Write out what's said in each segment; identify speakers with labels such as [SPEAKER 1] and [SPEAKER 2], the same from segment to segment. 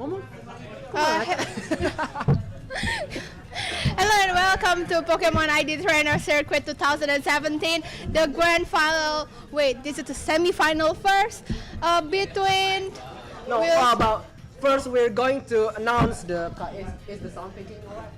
[SPEAKER 1] Ngomong.
[SPEAKER 2] Uh, Hello and welcome to PKMN-id Trainer Circuit 2017. The grand final. Wait, this is the semi-final first. Between.
[SPEAKER 1] No,
[SPEAKER 2] Will-
[SPEAKER 1] about first we're going to announce the is the sound picking alright?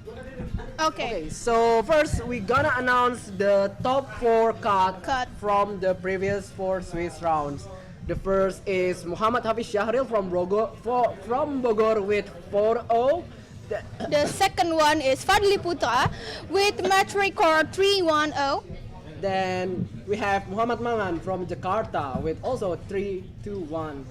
[SPEAKER 2] Okay.
[SPEAKER 1] Okay, so first we're gonna announce the top 4
[SPEAKER 2] Cut.
[SPEAKER 1] from the previous 4 Swiss rounds. The first is Muhammad Hafidz Syahril from Bogor with 4-0.
[SPEAKER 2] The second one is Fadli Putra with match record 3-1-0.
[SPEAKER 1] Then we have Muhammad Mangan from Jakarta with also 3-2-1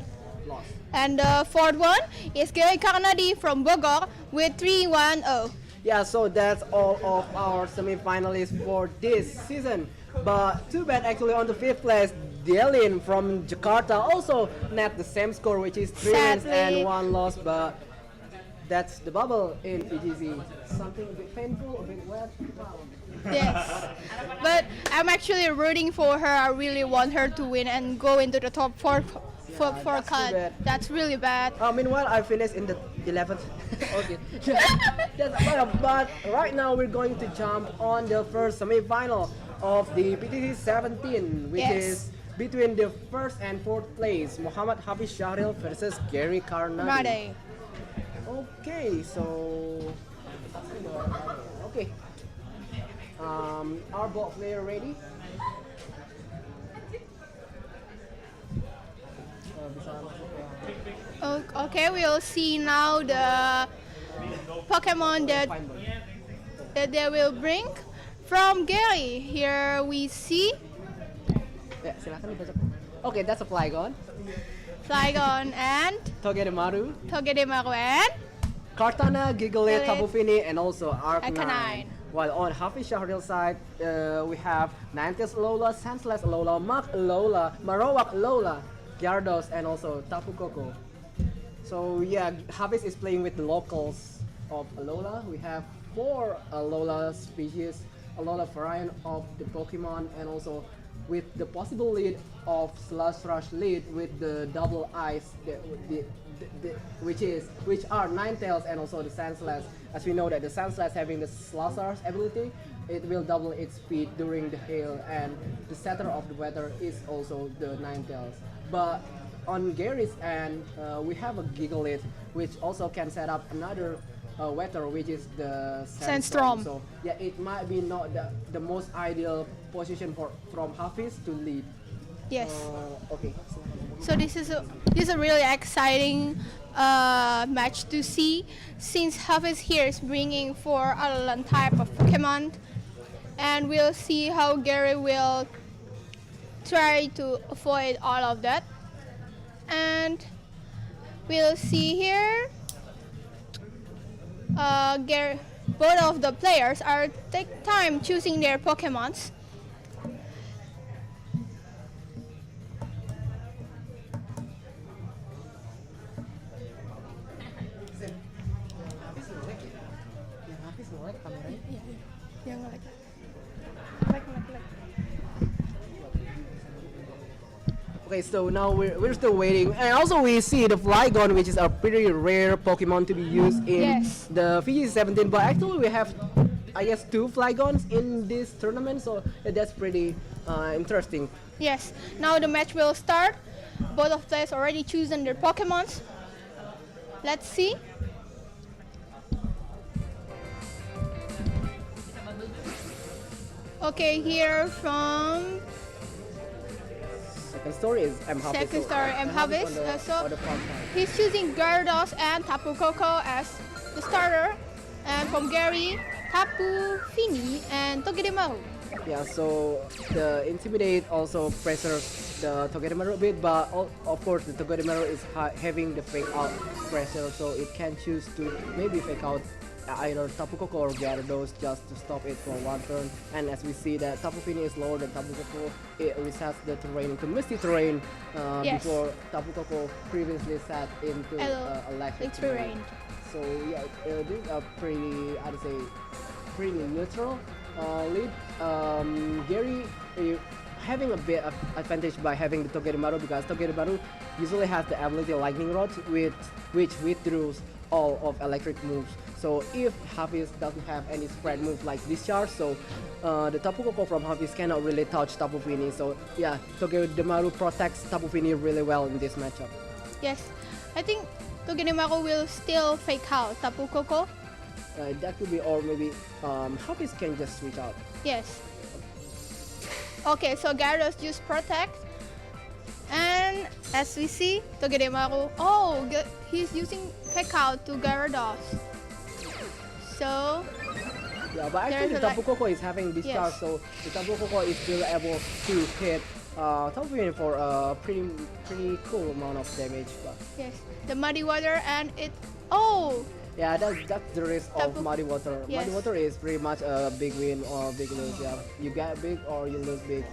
[SPEAKER 1] loss.
[SPEAKER 2] And the fourth one is Garry Karnadi from Bogor with 3-1-0.
[SPEAKER 1] Yeah, so that's all of our semi-finalists for this season. But too bad actually on the 5th place, Delin from Jakarta also net the same score, which is 3 wins and 1 loss. But that's the bubble in PTC. Something a bit painful, a bit wet.
[SPEAKER 2] Yes. But I'm actually rooting for her. I really want her to win and go into the top 4
[SPEAKER 1] that's too
[SPEAKER 2] cut.
[SPEAKER 1] bad.
[SPEAKER 2] That's really bad.
[SPEAKER 1] Meanwhile, I finished in the 11th. Okay. But right now we're going to jump on the first semi-final of the PTC17, which
[SPEAKER 2] Yes.
[SPEAKER 1] is between the 1st and 4th place, Muhammad Hafidz Syahril versus Garry Karnadi.
[SPEAKER 2] Friday.
[SPEAKER 1] Okay, so okay. Our ball player ready?
[SPEAKER 2] Okay, we'll see now the Pokemon that they will bring from Garry. Here we see
[SPEAKER 1] Ya, silakan dibaca. Okay, that's a Flygon,
[SPEAKER 2] Flygon and
[SPEAKER 1] Togedemaru,
[SPEAKER 2] Togedemaru and
[SPEAKER 1] Kartana, Gigalith,
[SPEAKER 2] Gigalith,
[SPEAKER 1] Tapu Fini, and also Arcanine.
[SPEAKER 2] Arcanine.
[SPEAKER 1] While on Hafidz Syahril's side, we have Ninetales Alola, Sandslash Alola, Mach Alola, Marowak Alola, Gyarados, and also Tapu Koko. So yeah, Hafidz is playing with the locals of Alola. We have 4 Alola species, Alola variant of the Pokemon, and also with the possible lead of Slush Rush lead with the double eyes, which are Ninetales and also the Sandslash. As we know that the Sandslash having the Slush Rush ability, it will double its speed during the hail, and the setter of the weather is also the Ninetales. But on Garry's end, we have a Gigalith, which also can set up another weather, which is the
[SPEAKER 2] Sandstorm.
[SPEAKER 1] So yeah, it might be not the most ideal position from Hafidz to lead.
[SPEAKER 2] yes.
[SPEAKER 1] Okay.
[SPEAKER 2] So this is a really exciting match to see, since Hafidz here is bringing 4 Alolan type of Pokemon, and we'll see how Garry will try to avoid all of that. And we'll see here, Garry, both of the players are take time choosing their Pokemons.
[SPEAKER 1] Okay, so now we're still waiting, and also we see the Flygon, which is a pretty rare Pokemon to be used in
[SPEAKER 2] Yes.
[SPEAKER 1] the PTC17. But actually, we have, I guess, 2 Flygons in this tournament, so that's pretty interesting.
[SPEAKER 2] Yes, now the match will start. Both of players already chosen their Pokemons. Let's see. Okay, here from
[SPEAKER 1] Second story is M. Hafidz.
[SPEAKER 2] second story, M. Hafidz.
[SPEAKER 1] On the front side.
[SPEAKER 2] He's choosing Gyarados and Tapu Koko as the starter. And from Garry, Tapu Fini and Togedemaru.
[SPEAKER 1] Yeah, so the Intimidate also preserves the Togedemaru a bit, but of course the Togedemaru is having the fake out pressure, so it can choose to maybe fake out either Tapu Koko or Gyarados just to stop it for 1 turn. And as we see that Tapu Fini is lower than Tapu Koko, it resets the terrain into Misty Terrain
[SPEAKER 2] Yes.
[SPEAKER 1] before Tapu Koko previously set into Electric
[SPEAKER 2] Terrain.
[SPEAKER 1] So yeah, these are pretty, I'd say, pretty neutral lead. Garry having a bit of advantage by having the Togedemaru because Togedemaru usually has the ability Lightning Rod which withdraws all of electric moves. So if Hafidz doesn't have any spread move like Discharge, so the Tapu Koko from Hafidz cannot really touch Tapu Fini. So yeah, Togedemaru protects Tapu Fini really well in this matchup.
[SPEAKER 2] Yes, I think Togedemaru will still fake out Tapu Koko.
[SPEAKER 1] That could be, or maybe Hafidz can just switch out.
[SPEAKER 2] Yes. Okay, so Gyarados just protect. And as we see, Togedemaru, he's using fake out to Gyarados. So
[SPEAKER 1] yeah, but actually the Tapu Koko is having discharge, so the Tapu Koko is still able to hit Tapu Fini for a pretty cool amount of damage. But
[SPEAKER 2] yes, the Muddy Water and it.
[SPEAKER 1] Yeah, that's the risk of Muddy Water.
[SPEAKER 2] Yes.
[SPEAKER 1] Muddy Water is pretty much a big win or big lose. Yeah, you get big or you lose big.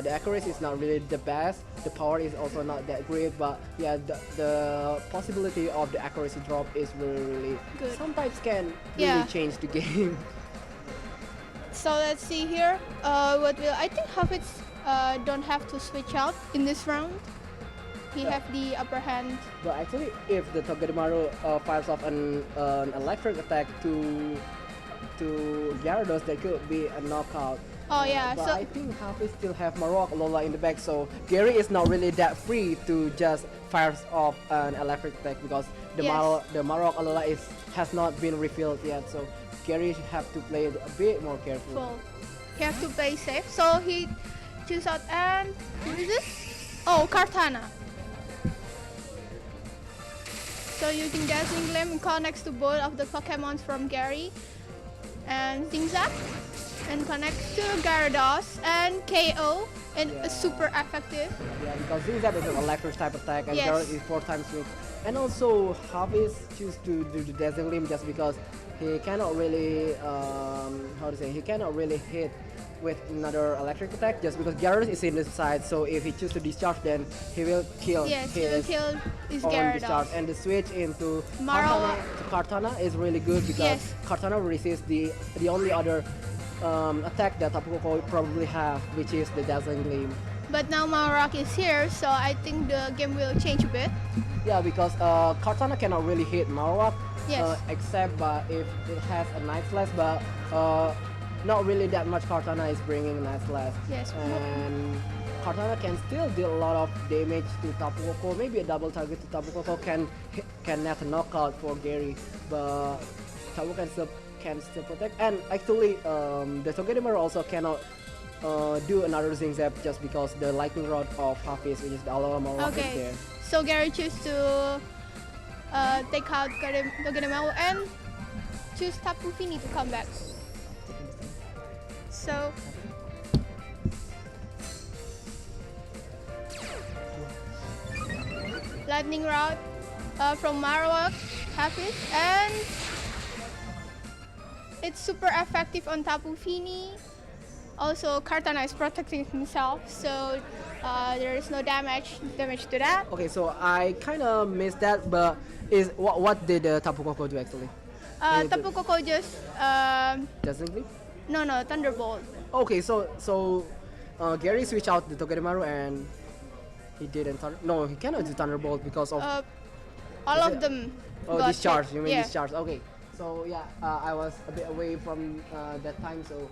[SPEAKER 1] The accuracy is not really the best. The power is also not that great. But yeah, the possibility of the accuracy drop is really
[SPEAKER 2] good.
[SPEAKER 1] Sometimes can really change the game.
[SPEAKER 2] So let's see here. I think Hafidz don't have to switch out in this round. He have the upper hand.
[SPEAKER 1] But actually, if the Togedemaru fires off an electric attack to Gyarados, that could be a knockout.
[SPEAKER 2] Oh yeah,
[SPEAKER 1] but
[SPEAKER 2] so
[SPEAKER 1] I think Hafidz still have Marowak Alola in the back, so Garry is not really that free to just fire off an electric attack because the Marowak Alola has not been refilled yet. So Garry have to play it a bit more careful.
[SPEAKER 2] He have to play safe. So he choose out and what is this? Oh, Kartana. So using Dazzling Gleam connects to both of the Pokemons from Garry and Zigzag and connects to Gyarados and KO and super effective.
[SPEAKER 1] Yeah, because Zigzag is an electric type attack and Gyarados is 4 times switch. And also Hafidz choose to do the Dazzling Gleam just because he cannot really he cannot really hit with another electric attack just because Gyarados is in this side, so if he chooses to discharge then he will kill his Gyarados. And the switch into Kartana is really good because Kartana resists the only other attack that Tapu Koko probably have, which is the Dazzling Gleam.
[SPEAKER 2] But now Marowak is here, so I think the game will change a bit.
[SPEAKER 1] Yeah, because Kartana cannot really hit Marowak, except if it has a Night Slash, but not really that much Kartana is bringing Night Slash.
[SPEAKER 2] Yes.
[SPEAKER 1] And Kartana can still deal a lot of damage to Tapu Koko. Maybe a double target to Tapu Koko can net a knockout for Garry, but Tapu can still protect. And actually, the Togedemaru also cannot do another Zigzag just because the Lightning Rod of Hafidz, which is the Alola Marowak, is there.
[SPEAKER 2] So Garry choose to take out Togedemaru and choose Tapu Fini to come back. So Lightning Rod from Marowak, Hafidz, and it's super effective on Tapu Fini. Also, Kartana is protecting himself, so there is no damage to that.
[SPEAKER 1] Okay, so I kind of missed that, but what did Tapu Koko do actually?
[SPEAKER 2] Tapu Koko just
[SPEAKER 1] Dazzling Gleam?
[SPEAKER 2] No, Thunderbolt.
[SPEAKER 1] Okay, so Garry switched out the Togedemaru and he didn't. He cannot do Thunderbolt because of
[SPEAKER 2] all of them.
[SPEAKER 1] Oh, discharge. You mean discharge? Okay. So yeah, I was a bit away from that time, so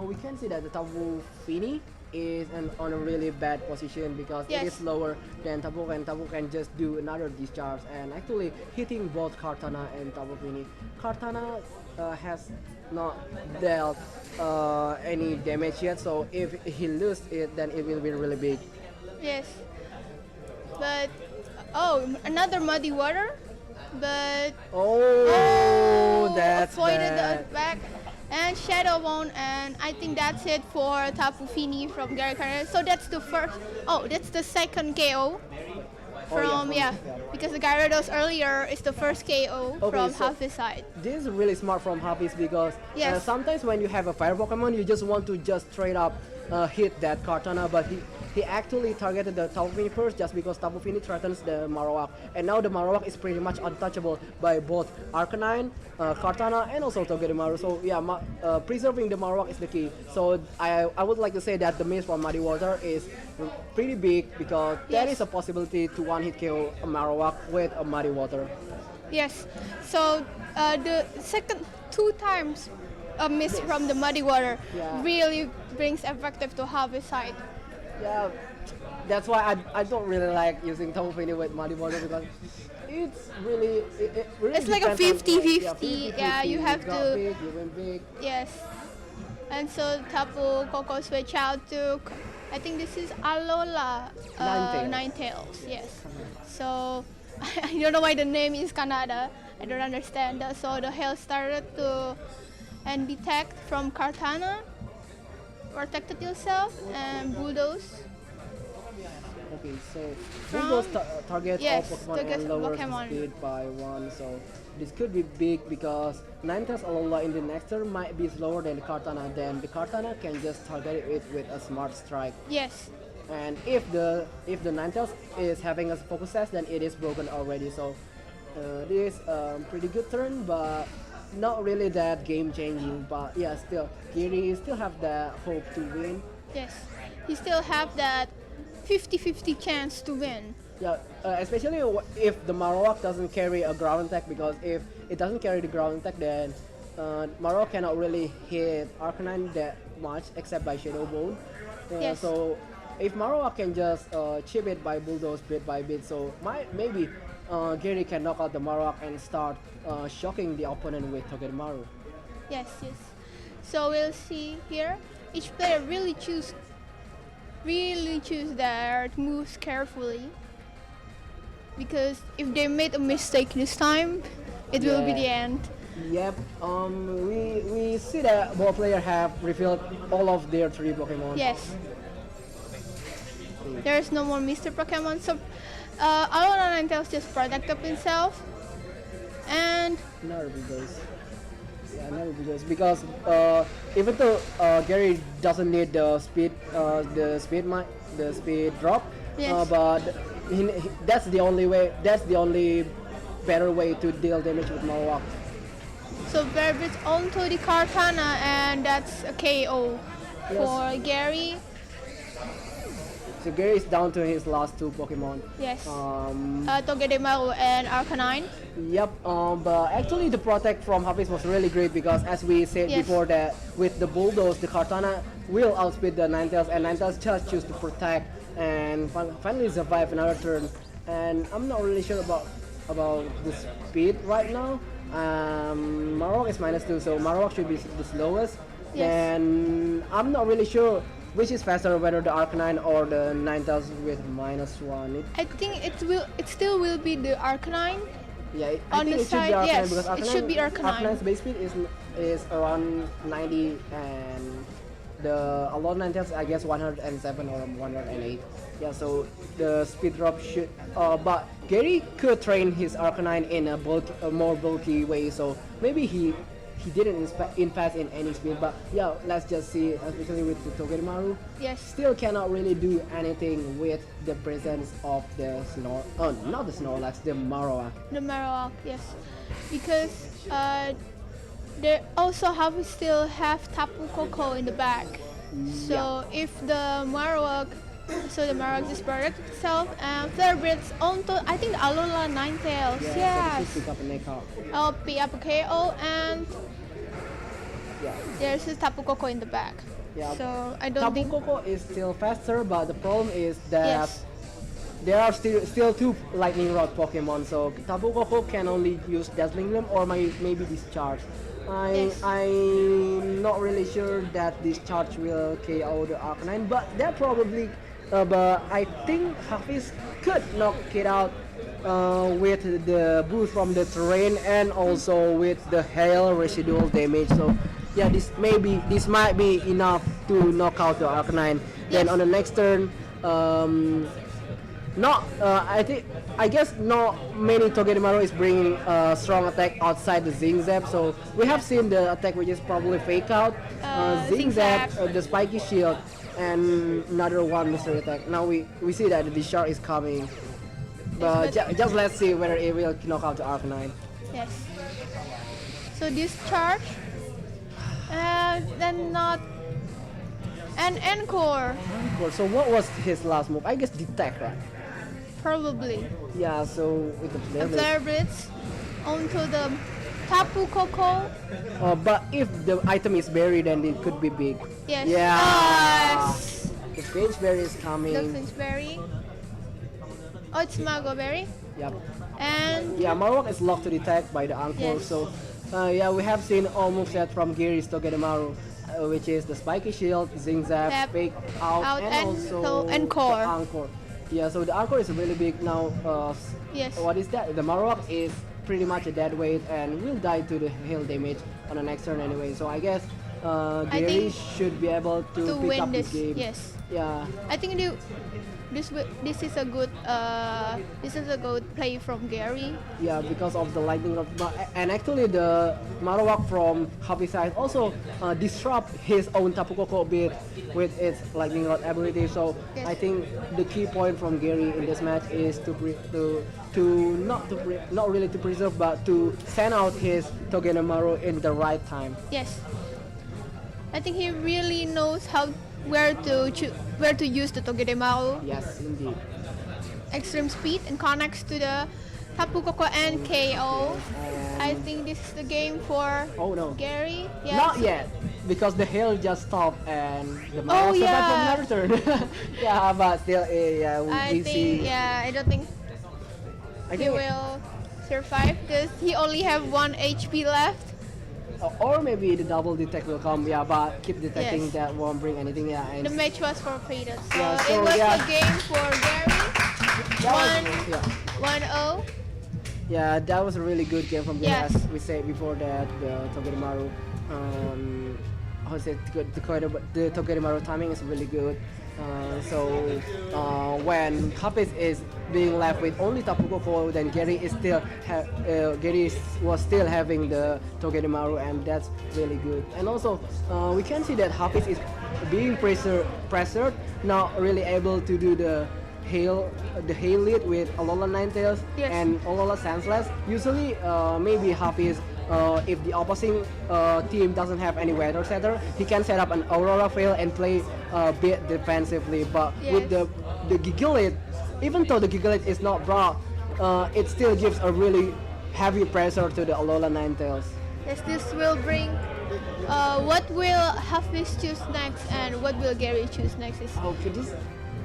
[SPEAKER 1] we can see that the Tapu Fini is on a really bad position because it is lower than Tapu, and Tapu can just do another discharge and actually hitting both Kartana and Tapu Fini. Kartana has not dealt any damage yet, so if he loses it, then it will be really big.
[SPEAKER 2] Yes, but another Muddy Water, but
[SPEAKER 1] that's
[SPEAKER 2] avoided
[SPEAKER 1] bad.
[SPEAKER 2] the back. And Shadow Bone, and I think that's it for Tapu Fini from Garry Karnadi. So that's the first. That's the second KO from because the Gyarados earlier is the first KO from Hafidz side.
[SPEAKER 1] This is really smart from Hafidz because sometimes when you have a fire Pokemon, you just want to straight up hit that Kartana, but he actually targeted the Tapu Fini first just because Tapu Fini threatens the Marowak, and now the Marowak is pretty much untouchable by both Arcanine, Kartana, and also Togedemaru. So yeah, preserving the Marowak is the key. So I would like to say that the miss from Muddy Water is pretty big because there is a possibility to one-hit KO a Marowak with a Muddy Water.
[SPEAKER 2] Yes. So the second 2 times a miss from the Muddy Water really brings effective to Hafidz side.
[SPEAKER 1] Yeah, that's why I don't really like using Tapu Fini with Muddy Water because it's really it really
[SPEAKER 2] It's like a
[SPEAKER 1] depends on,
[SPEAKER 2] 50-50. Yeah, you have
[SPEAKER 1] got
[SPEAKER 2] to.
[SPEAKER 1] big, you win big.
[SPEAKER 2] Yes. And so Tapu Koko switch out to, I think this is Alola Ninetales. Yes. So I don't know why the name is Canada. I don't understand that. So the hail started to and detect from Kartana, protected yourself, and Bulldoze.
[SPEAKER 1] Okay, so Bulldoze target all Pokemon
[SPEAKER 2] target
[SPEAKER 1] and lowers
[SPEAKER 2] Pokemon.
[SPEAKER 1] speed by 1. So this could be big because Ninetales Alola in the next turn might be slower than the Kartana. Then the Kartana can just target it with a Smart Strike.
[SPEAKER 2] Yes.
[SPEAKER 1] And if the Ninetales is having a focus sash, then it is broken already. So this is a pretty good turn, but not really that game changing. But yeah, still Garry still have the hope to win.
[SPEAKER 2] Yes. He still have that 50-50 chance to win.
[SPEAKER 1] Yeah, especially if the Marowak doesn't carry a ground attack, because if it doesn't carry the ground attack, then Marowak cannot really hit Arcanine that much except by Shadow Bone.
[SPEAKER 2] Yes.
[SPEAKER 1] So if Marowak can just chip it by Bulldoze bit by bit, so maybe Garry can knock out the Marowak and start shocking the opponent with Togedemaru.
[SPEAKER 2] Yes, yes. So we'll see here. Each player really choose their moves carefully, because if they made a mistake this time, it will be the end.
[SPEAKER 1] Yep. We see that both players have revealed all of their 3 Pokemon.
[SPEAKER 2] Yes. There's no more Mr. Pokemon, so Alola Ninetales just protected himself, and
[SPEAKER 1] Never Bulldoze. Yeah, never Bulldoze because even though Garry doesn't need the speed drop,
[SPEAKER 2] Yes.
[SPEAKER 1] but that's the only way. That's the only better way to deal damage with Marowak.
[SPEAKER 2] so Bearbrits onto the Kartana, and that's a KO for Garry.
[SPEAKER 1] So Garry is down to his last 2 Pokemon.
[SPEAKER 2] Yes. Togedemaru and Arcanine.
[SPEAKER 1] Yep, but actually the protect from Hafidz was really great because as we said before that with the Bulldoze, the Kartana will outspeed the Ninetales, and Ninetales just choose to protect and finally survive another turn. And I'm not really sure about the speed right now. Marowak is -2, so Marowak should be the slowest.
[SPEAKER 2] Yes.
[SPEAKER 1] And I'm not really sure which is faster, whether the Arcanine or the Ninetales with -1.
[SPEAKER 2] I think it still will be the Arcanine.
[SPEAKER 1] Yeah,
[SPEAKER 2] On
[SPEAKER 1] I think
[SPEAKER 2] the
[SPEAKER 1] it should
[SPEAKER 2] side,
[SPEAKER 1] be Arcanine
[SPEAKER 2] yes,
[SPEAKER 1] because
[SPEAKER 2] it should be Arcanine.
[SPEAKER 1] Arcanine's base speed is around 90, and the Alola Ninetales I guess 107 or 108. Yeah, so the speed drop should. But Garry could train his Arcanine in a more bulky way, so maybe he didn't invest in any speed. But yeah, let's just see, especially with the Togedemaru.
[SPEAKER 2] Yes.
[SPEAKER 1] Still cannot really do anything with the presence of the not the Snorlax, the Marowak.
[SPEAKER 2] The Marowak, yes. Because they also still have Tapu Koko in the back. So if the Marowak just protects itself, and Bearbrits onto, I think, the Alola Ninetales.
[SPEAKER 1] So
[SPEAKER 2] Yes.
[SPEAKER 1] pick up a neck out.
[SPEAKER 2] I'll pick up a KO, and
[SPEAKER 1] Yeah.
[SPEAKER 2] there's a Tapu Koko in the back.
[SPEAKER 1] Yeah.
[SPEAKER 2] So I don't
[SPEAKER 1] Tapu
[SPEAKER 2] think.
[SPEAKER 1] Koko is still faster, but the problem is that
[SPEAKER 2] Yes.
[SPEAKER 1] there are still 2 Lightning Rod Pokemon, so Tapu Koko can only use Dazzling Gleam or maybe Discharge. I'm not really sure that Discharge will KO the Arcanine, but they're probably. But I think Hafidz could knock it out with the boost from the terrain and also with the hail residual damage. So yeah, this might be enough to knock out the Arcanine. Then on the next turn, I think I guess not many Togedemaru is bringing strong attack outside the Zing Zap, so we have seen the attack which is probably fake out, Zing Zap, the spiky shield, and another one mystery attack. Now we see that the discharge is coming, but just let's see whether it will knock out the Arcanine.
[SPEAKER 2] Yes. So discharge, then not an encore.
[SPEAKER 1] So what was his last move? I guess detect, right?
[SPEAKER 2] Probably.
[SPEAKER 1] Yeah, so with the
[SPEAKER 2] A flare blitz onto the Tapu Koko.
[SPEAKER 1] But if the item is buried, then it could be big.
[SPEAKER 2] Yes.
[SPEAKER 1] Yeah.
[SPEAKER 2] Yes.
[SPEAKER 1] The Flinch Berry is coming.
[SPEAKER 2] The Flinch Berry. Oh, it's Mago Berry.
[SPEAKER 1] Yep.
[SPEAKER 2] And
[SPEAKER 1] yeah, Marowak is locked to detect by the Encore.
[SPEAKER 2] Yes.
[SPEAKER 1] So yeah, we have seen all moveset from Gary's Togedemaru, which is the Spiky Shield, Zing Zap, Fake Out, and also
[SPEAKER 2] Encore.
[SPEAKER 1] the Encore. Yeah, so the Encore is really big now.
[SPEAKER 2] Yes.
[SPEAKER 1] What is that? The Marowak is pretty much a dead weight and will die to the hail damage on the next turn anyway. So I guess Gary should be able to pick
[SPEAKER 2] win
[SPEAKER 1] up
[SPEAKER 2] this.
[SPEAKER 1] this game.
[SPEAKER 2] Yes.
[SPEAKER 1] Yeah.
[SPEAKER 2] I think this is a good play from Gary.
[SPEAKER 1] Yeah, because of the lightning rod, and actually the Marowak from Hafidz Syahril also disrupt his own Tapu Koko a bit with its lightning rod ability. So
[SPEAKER 2] Yes.
[SPEAKER 1] I think the key point from Gary in this match is not really to preserve, but to send out his Togedemaru in the right time.
[SPEAKER 2] Yes. I think he really knows where to use the Togedemaru.
[SPEAKER 1] Yes, indeed.
[SPEAKER 2] Extreme speed and connects to the Tapu Koko and KO. I think this is the game for Gary. Yes.
[SPEAKER 1] Not yet, because the hail just stopped and the Marowak survived from another turn. Yeah, but still,
[SPEAKER 2] I don't think he will survive because he only have 1 HP left.
[SPEAKER 1] Or maybe the double detect will come, yeah, but keep detecting
[SPEAKER 2] Yes.
[SPEAKER 1] that won't bring anything, yeah. And
[SPEAKER 2] The match was forfeited, so,
[SPEAKER 1] Yeah, so
[SPEAKER 2] it was
[SPEAKER 1] yeah.
[SPEAKER 2] a game for Gary.
[SPEAKER 1] yeah.
[SPEAKER 2] 1-0.
[SPEAKER 1] Yeah, that was a really good game from Gary,
[SPEAKER 2] Yes.
[SPEAKER 1] as we said before that the Togedemaru, the Togedemaru timing is really good. So when Hafidz is being left with only Tapu Koko, then Gary was still having the Togedemaru, and that's really good. And also we can see that Hafidz is being pressured, not really able to do the hail lead with Alola Ninetales
[SPEAKER 2] Yes.
[SPEAKER 1] and Alola Senseless. Usually maybe Hafidz, if the opposing team doesn't have any weather setter, he can set up an Aurora Veil and play a bit defensively. But with the Gigalith, even though the Gigalith is not brought, it still gives a really heavy pressure to the Alola Ninetales.
[SPEAKER 2] Yes, this will bring. What will Hafidz choose next, and what will Gary choose next?
[SPEAKER 1] Okay, this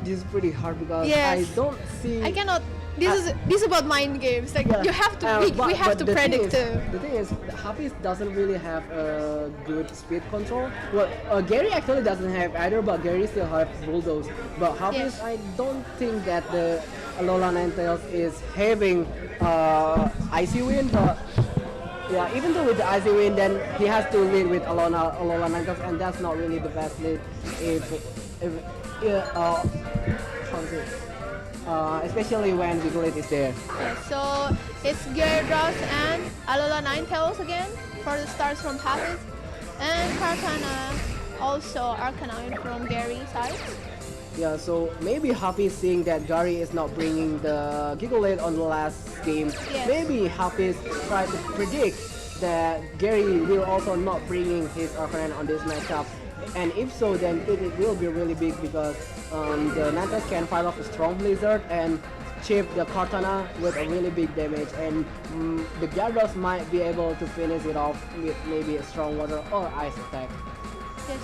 [SPEAKER 1] is pretty hard because
[SPEAKER 2] Yes.
[SPEAKER 1] I don't see.
[SPEAKER 2] I cannot. This is about mind games. Like you have to. We have to predict too.
[SPEAKER 1] The thing is, Hafidz doesn't really have a good speed control. Well, Gary actually doesn't have either, but Gary still has Bulldoze. But Hafidz,
[SPEAKER 2] Yes.
[SPEAKER 1] I don't think that the Alola Ninetales is having Icy Wind. But yeah, even though with the Icy Wind, then he has to lead with Alola Ninetales, and that's not really the best lead. Especially when Gigalith is there.
[SPEAKER 2] Yes, so it's Gyarados and Alola Ninetales again for the starts from Hafidz, and Kartana also Arcanine from Gary's side.
[SPEAKER 1] Yeah, so maybe Hafidz seeing that Gary is not bringing the Gigalith on the last game.
[SPEAKER 2] Yes.
[SPEAKER 1] Maybe Hafidz tried to predict that Gary will also not bringing his Arcanine on this matchup. And if so, then it will be really big because the Ninetales can fire off a strong blizzard and chip the Kartana with a really big damage, and the Gyarados might be able to finish it off with maybe a strong water or ice attack.
[SPEAKER 2] Yes,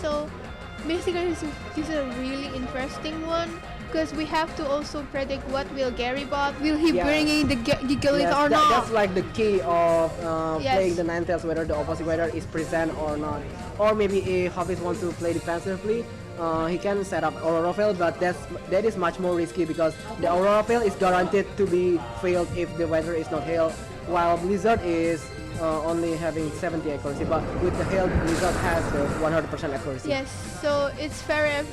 [SPEAKER 2] so basically this is a really interesting one because we have to also predict what will Gary bot. Will he bring in the Gigalith or not?
[SPEAKER 1] That's like the key of
[SPEAKER 2] Yes.
[SPEAKER 1] playing the Ninetales, whether the opposite weather is present or not. Or maybe if Hafidz wants to play defensively, he can set up Aurora Veil, but that is much more risky because the Aurora Veil is guaranteed to be failed if the weather is not hail, while Blizzard is only having 70 accuracy, but with the hail, Blizzard has the 100% accuracy.
[SPEAKER 2] Yes, so it's very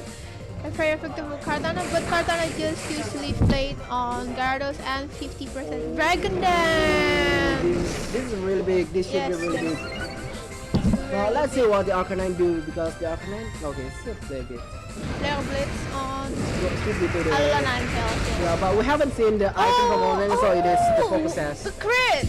[SPEAKER 2] and very effective with Kartana, but Kartana just usually played on Gyarados and 50% Dragon Dance.
[SPEAKER 1] This is really big. This should be
[SPEAKER 2] Yes,
[SPEAKER 1] really
[SPEAKER 2] yes.
[SPEAKER 1] big. Well, let's see what the Arcanine do because the Arcanine, okay, still play big.
[SPEAKER 2] Flare Blitz on
[SPEAKER 1] Should be to the
[SPEAKER 2] Alola Ninetales. Yes.
[SPEAKER 1] yeah, but we haven't seen the item from Online, so it is the focus
[SPEAKER 2] The
[SPEAKER 1] sash.
[SPEAKER 2] crit!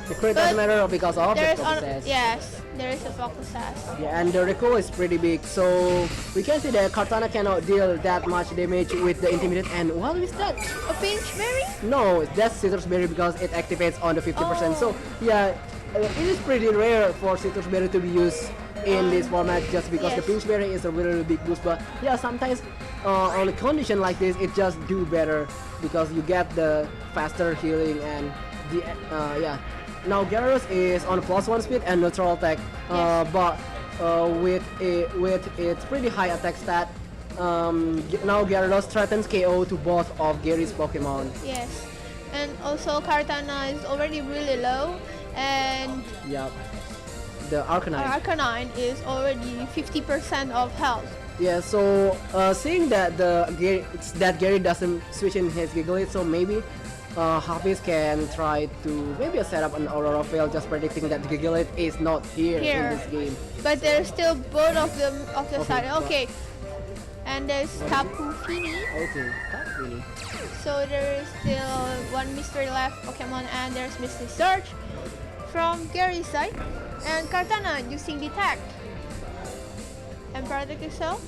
[SPEAKER 1] The crit doesn't
[SPEAKER 2] But
[SPEAKER 1] matter because of the
[SPEAKER 2] There's
[SPEAKER 1] focus
[SPEAKER 2] on,
[SPEAKER 1] sash.
[SPEAKER 2] yes, there is a focus sash.
[SPEAKER 1] Yeah, and the recoil is pretty big, so we can see that Kartana cannot deal that much damage with the Intimidate. And what is that?
[SPEAKER 2] A Pinch Berry?
[SPEAKER 1] No, that's Citrus Berry because it activates on the 50%. So
[SPEAKER 2] Oh.
[SPEAKER 1] yeah, it is pretty rare for Citrus Berry to be used in this format just because the
[SPEAKER 2] Yes.
[SPEAKER 1] Pinch Berry is a really big boost. But yeah, sometimes on a condition like this, it just do better because you get the faster healing and the yeah. Now Gyarados is on +1 speed and neutral attack, but with its pretty high attack stat, now Gyarados threatens KO to both of Gary's Pokemon.
[SPEAKER 2] Yes. And also Kartana is already really low, and
[SPEAKER 1] Yep. The Arcanine.
[SPEAKER 2] Arcanine is already 50% of health.
[SPEAKER 1] Yeah, so seeing that Gary doesn't switch in his Gigalith, so maybe Hafidz can try to maybe set up an Aurora Veil, just predicting that Gigalith is not here in this game.
[SPEAKER 2] But there's still both of them of the
[SPEAKER 1] Okay,
[SPEAKER 2] side.
[SPEAKER 1] but-
[SPEAKER 2] Okay. And there's
[SPEAKER 1] What is it?
[SPEAKER 2] Tapu Fini.
[SPEAKER 1] Okay, that's really.
[SPEAKER 2] So there is still one mystery left Pokemon, and there's Misty Surge from Gary's side. And Kartana using Detect and protect itself.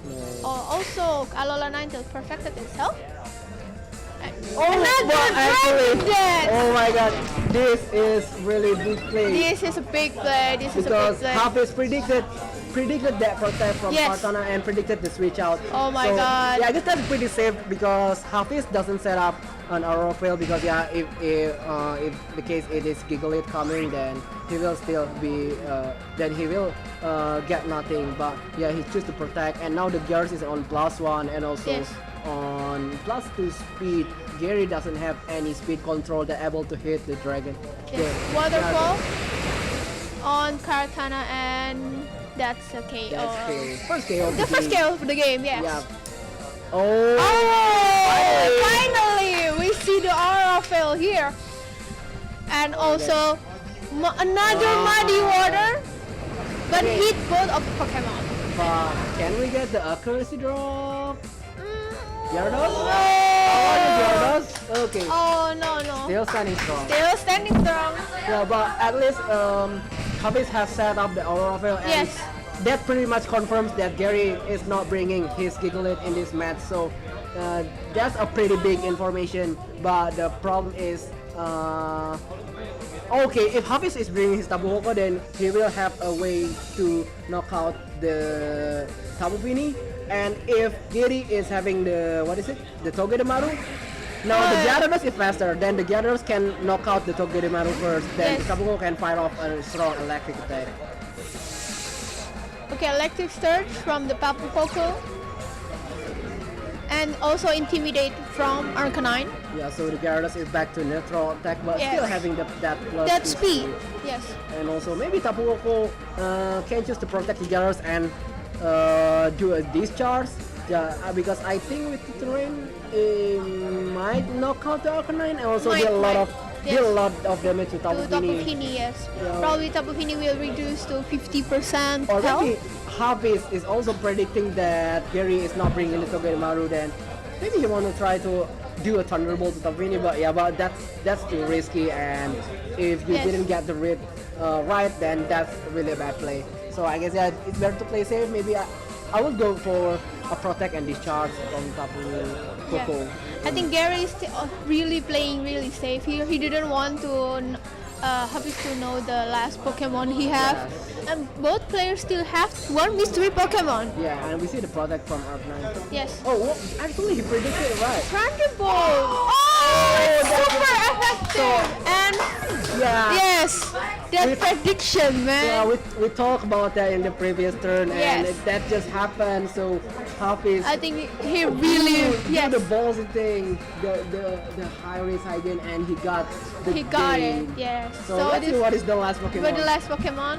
[SPEAKER 1] No.
[SPEAKER 2] Also, Alola Ninetales perfected itself.
[SPEAKER 1] Oh,
[SPEAKER 2] Another
[SPEAKER 1] but actually,
[SPEAKER 2] Dragon Dance!
[SPEAKER 1] oh my god, this is really big play
[SPEAKER 2] This is a big play. This is a big
[SPEAKER 1] because
[SPEAKER 2] play.
[SPEAKER 1] Hafidz predicted that protect from
[SPEAKER 2] Yes.
[SPEAKER 1] Kartana and predicted the switch out.
[SPEAKER 2] Oh my
[SPEAKER 1] So,
[SPEAKER 2] god.
[SPEAKER 1] Yeah, I guess that's pretty safe because Hafidz doesn't set up an Aurora Veil because yeah, if the case it is Gigalith coming, then he will still be then he will get nothing. But yeah, he choose to protect, and now the Gyarados is on +1 and also
[SPEAKER 2] Yes.
[SPEAKER 1] on +2 speed. Gary doesn't have any speed control that able to hit the dragon.
[SPEAKER 2] Yes.
[SPEAKER 1] The
[SPEAKER 2] Waterfall
[SPEAKER 1] dragon.
[SPEAKER 2] on Kartana, and that's a KO.
[SPEAKER 1] That's KO. First KO of
[SPEAKER 2] The first
[SPEAKER 1] game.
[SPEAKER 2] KO of the game, yes.
[SPEAKER 1] Yeah. Oh.
[SPEAKER 2] Oh! Finally, we see the Aura Veil here. And also, another Muddy Water, but
[SPEAKER 1] Okay.
[SPEAKER 2] hit both of the Pokemon.
[SPEAKER 1] But can we get the accuracy drop?
[SPEAKER 2] Mm,
[SPEAKER 1] Gyarados?
[SPEAKER 2] no.
[SPEAKER 1] Gyarados? Okay.
[SPEAKER 2] Oh, no, no.
[SPEAKER 1] Still standing strong.
[SPEAKER 2] Still standing strong.
[SPEAKER 1] Yeah, but at least Hafidz has set up the Aurora Veil, and
[SPEAKER 2] Yes.
[SPEAKER 1] that pretty much confirms that Gary is not bringing his Gigalith in this match. So that's a pretty big information. But the problem is, okay, if Hafidz is bringing his Tapu Koko, then he will have a way to knock out the Tapu Fini. And if Gary is having the, what is it, the Togedemaru, now the Gyarados is faster, then the Gyarados can knock out the Togedemaru first, then
[SPEAKER 2] Yes.
[SPEAKER 1] the Tapu Koko can fire off a strong electric attack.
[SPEAKER 2] Okay, Electric Surge from the Tapu Koko. And also Intimidate from Arcanine.
[SPEAKER 1] Yeah, so the Gyarados is back to neutral attack, but
[SPEAKER 2] Yes.
[SPEAKER 1] still having that plus
[SPEAKER 2] That
[SPEAKER 1] 2
[SPEAKER 2] speed, yes.
[SPEAKER 1] And also maybe Tapu Koko can choose to protect the Gyarados and do a discharge. Yeah, because I think with the terrain, it might knock out the Arcanine and also
[SPEAKER 2] Might,
[SPEAKER 1] deal a lot
[SPEAKER 2] might.
[SPEAKER 1] of
[SPEAKER 2] Yes.
[SPEAKER 1] deal a lot of damage to
[SPEAKER 2] To
[SPEAKER 1] Tapu
[SPEAKER 2] Tapu
[SPEAKER 1] Fini.
[SPEAKER 2] Fini, yes.
[SPEAKER 1] Yeah.
[SPEAKER 2] Probably Tapu Fini will reduce to 50%
[SPEAKER 1] Or
[SPEAKER 2] health.
[SPEAKER 1] maybe Hafidz is also predicting that Gary is not bringing the Togedemaru, then maybe he want to try to do a Thunderbolt to Tapu Fini, but yeah, but that's too risky, and if you
[SPEAKER 2] Yes.
[SPEAKER 1] didn't get the read right, then that's really a bad play. So I guess yeah, it's better to play safe. Maybe I would go for a protect and discharge from Tapu Koko.
[SPEAKER 2] Yeah. I think Gary is really playing really safe here. He didn't want to Hafidz to know the last Pokemon he have.
[SPEAKER 1] Yes.
[SPEAKER 2] And both players still have one mystery Pokemon.
[SPEAKER 1] Yeah, and we see the protect from Arcanine.
[SPEAKER 2] Yes.
[SPEAKER 1] Oh, well, actually he predicted it right.
[SPEAKER 2] Thunderbolt! Oh, it's
[SPEAKER 1] that's
[SPEAKER 2] super effective! And
[SPEAKER 1] Yeah.
[SPEAKER 2] yes, that
[SPEAKER 1] With-
[SPEAKER 2] prediction, man.
[SPEAKER 1] Yeah, we talked about that in the previous turn, and
[SPEAKER 2] Yes.
[SPEAKER 1] that just happened. So Hafidz
[SPEAKER 2] I think he really,
[SPEAKER 1] do
[SPEAKER 2] yes,
[SPEAKER 1] the ballsy thing, the high risk high gain, and he got the
[SPEAKER 2] he got it.
[SPEAKER 1] game.
[SPEAKER 2] Yes.
[SPEAKER 1] So let's see what is the last Pokemon.
[SPEAKER 2] But the last Pokemon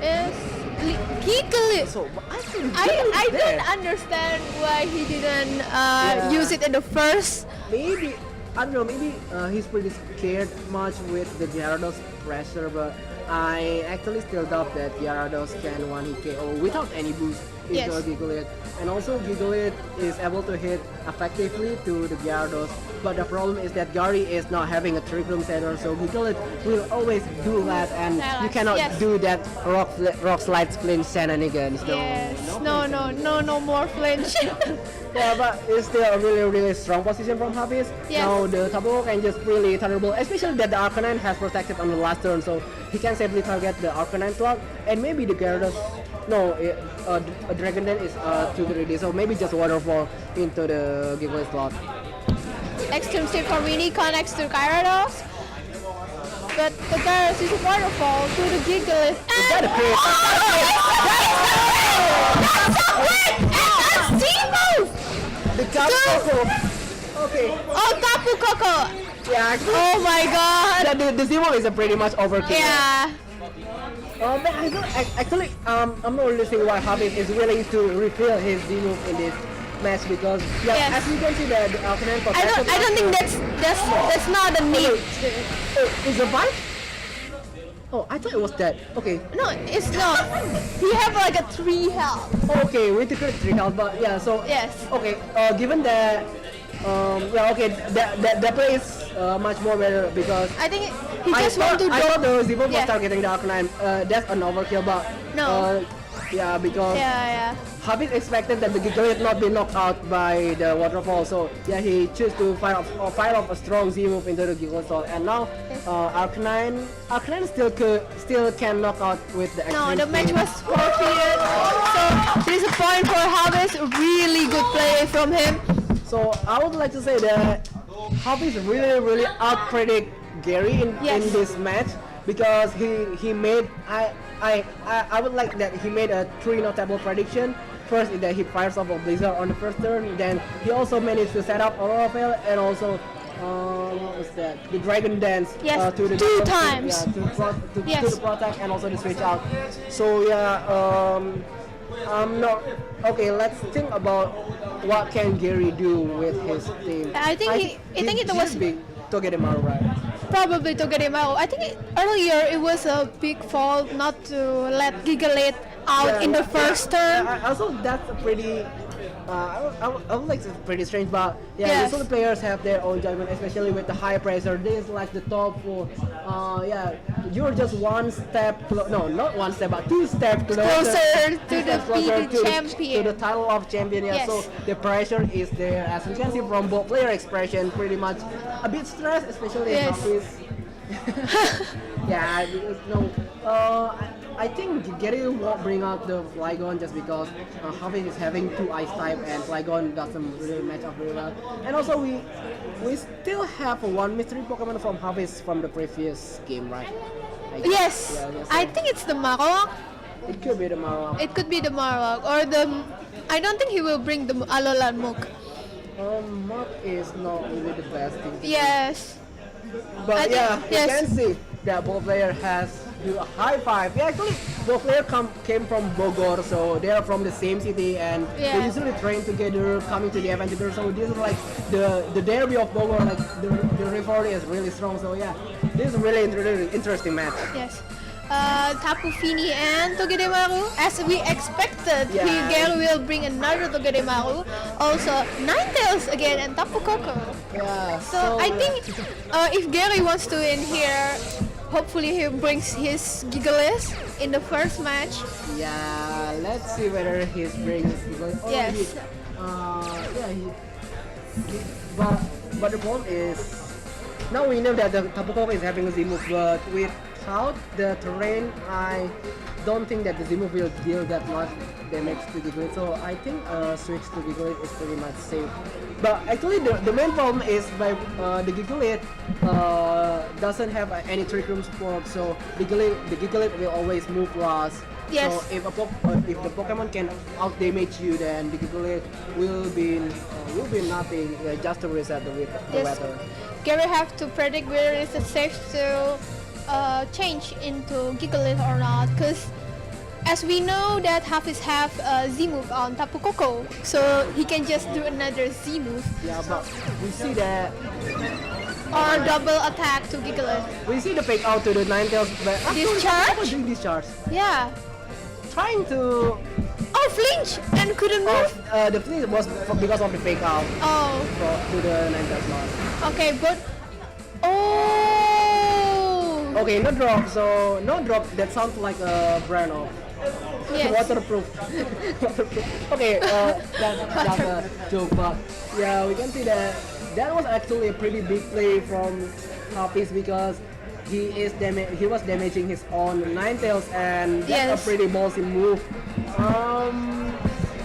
[SPEAKER 2] is Giggly.
[SPEAKER 1] So I think
[SPEAKER 2] I
[SPEAKER 1] Giggly is there.
[SPEAKER 2] don't understand why he didn't
[SPEAKER 1] Yeah.
[SPEAKER 2] use it in the first.
[SPEAKER 1] Maybe I don't know. Maybe he's pretty scared much with the Gyarados pressure, but I actually still doubt that Gyarados can one hit KO without any boost into
[SPEAKER 2] Yes.
[SPEAKER 1] a Gigglet. And also Gigglet is able to hit effectively to the Gyarados. But the problem is that Garry is not having a Trick Room Center, so Gigglet will always do that, and you cannot
[SPEAKER 2] Yes.
[SPEAKER 1] do that rock slide flinch shenanigans.
[SPEAKER 2] Yes.
[SPEAKER 1] flinch.
[SPEAKER 2] No more flinch.
[SPEAKER 1] Yeah, but it's still a really strong position from Hafidz.
[SPEAKER 2] Yes.
[SPEAKER 1] Now the Tapu can just really terrible, especially that the Arcanine has protected on the last turn, so he can safely target the Arcanine slot, and maybe the Gyarados. No, a Dragon Den is too greedy, so maybe just Waterfall into the Gigglet slot.
[SPEAKER 2] Extreme State for Winnie connects to Gyarados. But the Gyarados is a waterfall to the Gigglet.
[SPEAKER 1] Is that a crit?
[SPEAKER 2] That's so quick! And that's T-move!
[SPEAKER 1] The Tapu Koko. Okay.
[SPEAKER 2] Oh, Tapu Koko!
[SPEAKER 1] Yeah, actually,
[SPEAKER 2] Oh my god!
[SPEAKER 1] the Zemo is a pretty much overkill.
[SPEAKER 2] Yeah.
[SPEAKER 1] But actually, I'm not really sure why Hafidz is willing to refill his Zemo in this match, because
[SPEAKER 2] Yes.
[SPEAKER 1] as you can see that the Arcanine
[SPEAKER 2] I don't think that's not a need.
[SPEAKER 1] Oh, is a bite? Oh, I thought it was dead. Okay.
[SPEAKER 2] No, it's not. He have like a 3 health.
[SPEAKER 1] Okay, we took it 3 health, but yeah, so
[SPEAKER 2] Yes.
[SPEAKER 1] okay, given that yeah, okay, that play is much more better, because
[SPEAKER 2] I think he just want to
[SPEAKER 1] I thought
[SPEAKER 2] drop.
[SPEAKER 1] the Zebo was
[SPEAKER 2] Yeah.
[SPEAKER 1] targeting the Arcanine. That's an overkill, but
[SPEAKER 2] No.
[SPEAKER 1] yeah, because
[SPEAKER 2] Yeah.
[SPEAKER 1] Hafidz expected that the Gigglet not be knocked out by the waterfall, so yeah, he chose to fire off a strong Z move into the Gigglet slot, and now Arcanine still can knock out with the
[SPEAKER 2] No,
[SPEAKER 1] extreme
[SPEAKER 2] the match
[SPEAKER 1] speed.
[SPEAKER 2] was forfeited. So there's a point for Hafidz. Really good play from him.
[SPEAKER 1] So I would like to say that Hafidz really out-predict Garry in
[SPEAKER 2] Yes.
[SPEAKER 1] this match, because he made I would like that he made a 3 notable prediction. First is that he fires off a Blizzard on the first turn, then he also managed to set up Aurora Veil, and also what was that? The Dragon Dance
[SPEAKER 2] Yes,
[SPEAKER 1] to the
[SPEAKER 2] 2 times.
[SPEAKER 1] Yeah, to
[SPEAKER 2] Yes.
[SPEAKER 1] the protect, and also the switch out. So yeah, I'm not okay. Let's think about what can Garry do with his team.
[SPEAKER 2] I think it was
[SPEAKER 1] big to get him out, right?
[SPEAKER 2] probably to get him out. I think earlier it was a big fault not to let Gigglet out in the first turn.
[SPEAKER 1] Also, that's a pretty. I would like it's pretty strange, but yeah,
[SPEAKER 2] Yes.
[SPEAKER 1] usually players have their own judgment, especially with the high pressure. This is like the top 4. Yeah, you're just one step, no, not one step, but 2 steps
[SPEAKER 2] Closer to
[SPEAKER 1] two
[SPEAKER 2] the
[SPEAKER 1] steps closer
[SPEAKER 2] PD champion.
[SPEAKER 1] to the title of champion. Yeah,
[SPEAKER 2] Yes.
[SPEAKER 1] so the pressure is there, as you can see from both player expression, pretty much a bit stressed, especially
[SPEAKER 2] Yes.
[SPEAKER 1] Hafidz. Yeah, because, no. I think Garry won't bring out the Flygon just because Hafidz is having 2 ice type, and Flygon doesn't really match up very well. And also we still have one mystery Pokemon from Hafidz from the previous game, right? I guess.
[SPEAKER 2] Yes,
[SPEAKER 1] Yeah, yes,
[SPEAKER 2] I
[SPEAKER 1] so
[SPEAKER 2] think it's the Marowak.
[SPEAKER 1] it could be the Marowak.
[SPEAKER 2] It could be the Marowak or the. I don't think he will bring the Alolan Mook.
[SPEAKER 1] Mud is not really the best thing.
[SPEAKER 2] Yes.
[SPEAKER 1] But
[SPEAKER 2] I think-
[SPEAKER 1] yeah,
[SPEAKER 2] yes.
[SPEAKER 1] you can see that both player has do a high five. Yeah, actually, both player came from Bogor, so they are from the same city, and
[SPEAKER 2] Yeah.
[SPEAKER 1] they usually train together, coming to the event together. So this is like the derby of Bogor. Like the rivalry is really strong. So yeah, this is a really interesting match.
[SPEAKER 2] Yes. Tapu Fini and Togedemaru, as we expected,
[SPEAKER 1] Yeah.
[SPEAKER 2] Garry will bring another Togedemaru. Also, Ninetales again and Tapu Koko.
[SPEAKER 1] Yeah.
[SPEAKER 2] So I think if Garry wants to win here, hopefully he brings his Gigalith in the first match.
[SPEAKER 1] Yeah, let's see whether he's brings because
[SPEAKER 2] Yes.
[SPEAKER 1] but the problem is now we know that the Tapu Koko is having a Z move, but without the terrain, I don't think that the Z move will deal that much damage to Gigalith. So I think switch to Gigalith is pretty much safe. But actually, the main problem is by the Gigalith doesn't have any trick room support, so the Gigalith will always move last.
[SPEAKER 2] Yes.
[SPEAKER 1] So if the Pokemon can out damage you, then the Gigalith will be nothing just to reset the
[SPEAKER 2] Yes.
[SPEAKER 1] weather.
[SPEAKER 2] Garry have to predict whether it's safe to change into Gigalith or not, because as we know that Hafidz have a Z move on Tapu Koko, so he can just do another Z move
[SPEAKER 1] Yeah, but we see that
[SPEAKER 2] or double attack to Giggler.
[SPEAKER 1] we see the fake out to the Ninetales, but
[SPEAKER 2] Discharge?
[SPEAKER 1] doing discharge,
[SPEAKER 2] Yeah.
[SPEAKER 1] trying to.
[SPEAKER 2] Oh, flinch and couldn't move.
[SPEAKER 1] The flinch was because of the fake out
[SPEAKER 2] Oh,
[SPEAKER 1] to the Ninetales loss.
[SPEAKER 2] okay, but oh,
[SPEAKER 1] Okay, no drop. So no drop. That sounds like a brand of
[SPEAKER 2] yes.
[SPEAKER 1] waterproof. Okay, that's a joke, but yeah, we can see that that was actually a pretty big play from Hafidz because he was damaging his own Ninetales, and that's
[SPEAKER 2] Yes.
[SPEAKER 1] a pretty ballsy move.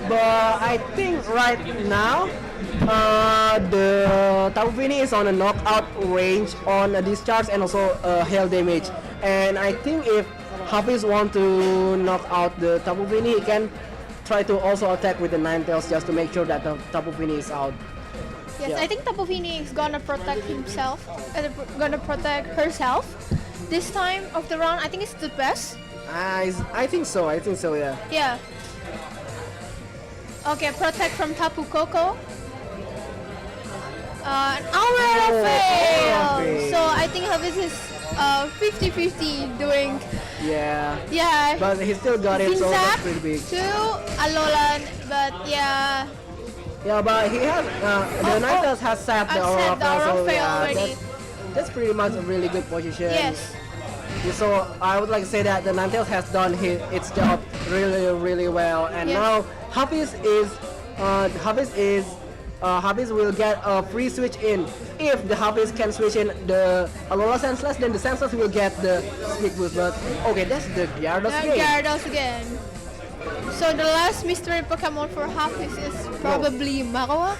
[SPEAKER 1] But I think right now the Tapu Fini is on a knockout range on a discharge and also hail damage. And I think if Hafidz want to knock out the Tapu Fini, he can try to also attack with the Ninetales just to make sure that the Tapu Fini is out.
[SPEAKER 2] Yes,
[SPEAKER 1] Yeah.
[SPEAKER 2] I think Tapu Fini is gonna protect himself, gonna protect herself. This time of the round, I think it's the best.
[SPEAKER 1] I think so. I think so. Yeah.
[SPEAKER 2] Yeah. Okay, protect from Tapu Koko. Aurora
[SPEAKER 1] Oh,
[SPEAKER 2] fail.
[SPEAKER 1] Aurora fail.
[SPEAKER 2] So I think Hafidz is 50-50 doing.
[SPEAKER 1] Yeah.
[SPEAKER 2] Yeah.
[SPEAKER 1] But he still got it, so that's
[SPEAKER 2] Vinsap
[SPEAKER 1] pretty big.
[SPEAKER 2] to Alolan, but yeah.
[SPEAKER 1] Yeah, but he has the Ninetales has set the
[SPEAKER 2] I've
[SPEAKER 1] Aurora
[SPEAKER 2] set the Aurora
[SPEAKER 1] so
[SPEAKER 2] fail
[SPEAKER 1] yeah,
[SPEAKER 2] already.
[SPEAKER 1] that's pretty much a really good position.
[SPEAKER 2] Yes.
[SPEAKER 1] So I would like to say that the Ninetales has done its job really well, and
[SPEAKER 2] Yes.
[SPEAKER 1] now Hafidz will get a free switch in. If the Hafidz can switch in the Alola Senseless, then the Senseless will get the Speed Boost. But okay, that's the Gyarados game.
[SPEAKER 2] Gyarados again. So the last mystery Pokemon for Hafidz is probably Marowak.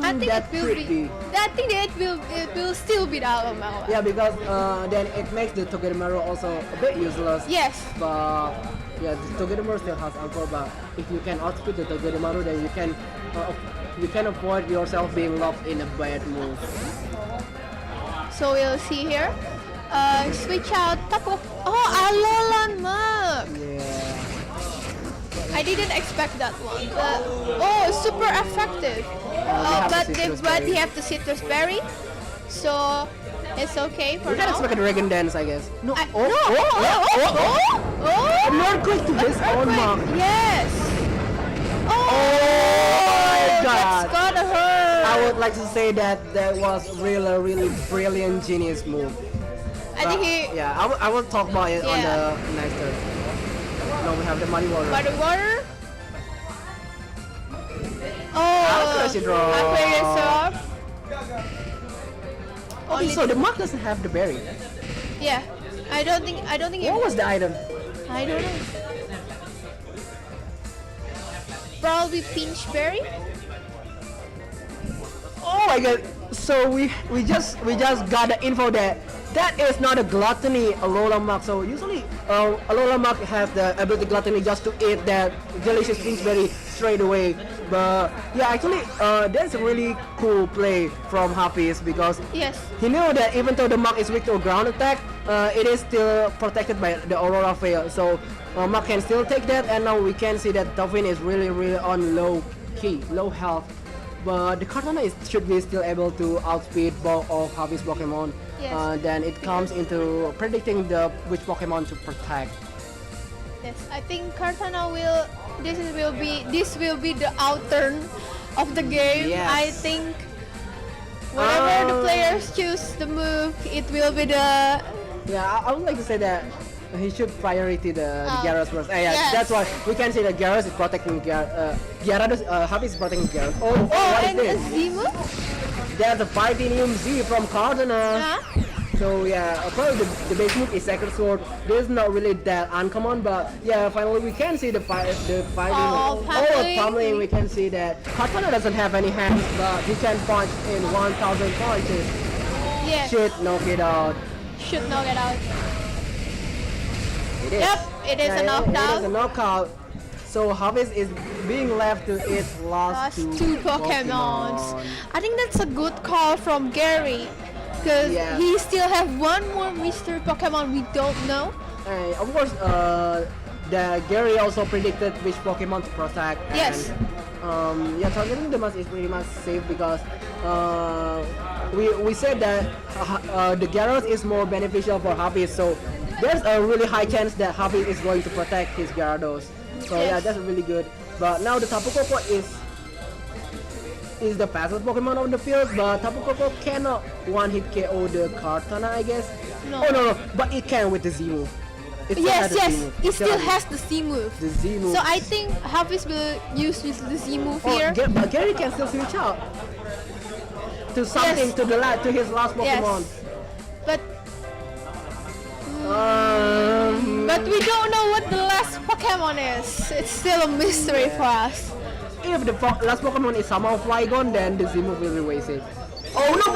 [SPEAKER 2] I think
[SPEAKER 1] That
[SPEAKER 2] it will
[SPEAKER 1] could be.
[SPEAKER 2] I think that it will still be out of Marowak.
[SPEAKER 1] Yeah, because then it makes the Togedemaru also a bit useless.
[SPEAKER 2] Yes.
[SPEAKER 1] But yeah, the Togedemaru still has Encore, but if you can outspeed the Togedemaru, then you can avoid yourself being locked in a bad move.
[SPEAKER 2] So we'll see here. Switch out Tapu. Oh, Alolan Muk.
[SPEAKER 1] Yeah.
[SPEAKER 2] I didn't expect that one. But, oh, super effective. But he have the citrus berry, so it's okay for
[SPEAKER 1] You can
[SPEAKER 2] now.
[SPEAKER 1] expect a Dragon Dance, I guess. No.
[SPEAKER 2] Oh,
[SPEAKER 1] Not quick to his own mark.
[SPEAKER 2] Yes. Oh,
[SPEAKER 1] my God.
[SPEAKER 2] That's gotta hurt.
[SPEAKER 1] I would like to say that was really brilliant, genius move.
[SPEAKER 2] I think he.
[SPEAKER 1] Yeah, I will talk about it on
[SPEAKER 2] Yeah.
[SPEAKER 1] the next turn. No, we have the Muddy Water.
[SPEAKER 2] By the water. Oh,
[SPEAKER 1] Accuracy drop.
[SPEAKER 2] Accuracy drop.
[SPEAKER 1] Okay, so the mark doesn't have the berry.
[SPEAKER 2] Yeah, I don't think.
[SPEAKER 1] What was the item?
[SPEAKER 2] I don't know. Probably pinch berry.
[SPEAKER 1] Oh my God! So we just got the info that is not a gluttony Alola Muk. So usually Alola Muk has the ability gluttony just to eat that delicious pinchberry straight away. But yeah, actually that's a really cool play from Hafidz because
[SPEAKER 2] Yes.
[SPEAKER 1] he knew that even though the Muk is weak to ground attack, it is still protected by the Aurora Veil. So Muk can still take that, and now we can see that Taufin is really on low health. But the Kartana should be still able to outspeed both of Hafidz Pokemon.
[SPEAKER 2] Yes.
[SPEAKER 1] Then it comes into predicting which Pokemon to protect.
[SPEAKER 2] Yes, I think Kartana will. This will be the outturn of the game.
[SPEAKER 1] Yes.
[SPEAKER 2] I think whatever the players choose the move, it will be the.
[SPEAKER 1] Yeah, I would like to say that he should priority the
[SPEAKER 2] Oh.
[SPEAKER 1] Gyarados first. Yeah,
[SPEAKER 2] Yes.
[SPEAKER 1] that's why we can say that Gyarados is protecting Gyarados. Hafidz is protecting Gyarados. Oh,
[SPEAKER 2] Oh,
[SPEAKER 1] what is
[SPEAKER 2] and
[SPEAKER 1] this?
[SPEAKER 2] a Z move.
[SPEAKER 1] There's a Titanium Z from Kartana.
[SPEAKER 2] Huh?
[SPEAKER 1] So yeah, probably the base move is Sacred Sword. This is not really that uncommon, but yeah, finally we can see the fighting. Pummeling. We can see that Kartana doesn't have any hands, but he can punch in 1,000 punches.
[SPEAKER 2] Yeah.
[SPEAKER 1] Should knock it out.
[SPEAKER 2] Should knock it out.
[SPEAKER 1] It is.
[SPEAKER 2] Yep, it is a knockout.
[SPEAKER 1] It is a knockout. So Hafidz is being left to its last
[SPEAKER 2] Two Pokemons. I think that's a good call from Gary, because
[SPEAKER 1] Yeah.
[SPEAKER 2] he still have one more mystery Pokemon we don't know.
[SPEAKER 1] Of course, Gary also predicted which Pokemon to protect.
[SPEAKER 2] Yes.
[SPEAKER 1] And, yeah, targeting the mask is pretty much safe because we said that the Gyarados is more beneficial for Hafidz, so there's a really high chance that Hafidz is going to protect his Gyarados. So yeah, that's really good. But now the Tapu Koko is the fastest Pokemon on the field, but Tapu Koko cannot one-hit KO the Kartana, I guess.
[SPEAKER 2] No.
[SPEAKER 1] Oh no, but it can with the Z move. It
[SPEAKER 2] Yes,
[SPEAKER 1] still has the Z
[SPEAKER 2] yes,
[SPEAKER 1] move.
[SPEAKER 2] it still has the C move.
[SPEAKER 1] the Z move.
[SPEAKER 2] So I think Hafidz will use the Z move here.
[SPEAKER 1] But Gary can still switch out to something,
[SPEAKER 2] Yes.
[SPEAKER 1] to his last Pokemon.
[SPEAKER 2] Yes. But we don't know what the last Pokemon is. It's still a mystery for us.
[SPEAKER 1] If the last Pokemon is somehow Flygon, then the Z move will be wasted. Oh no!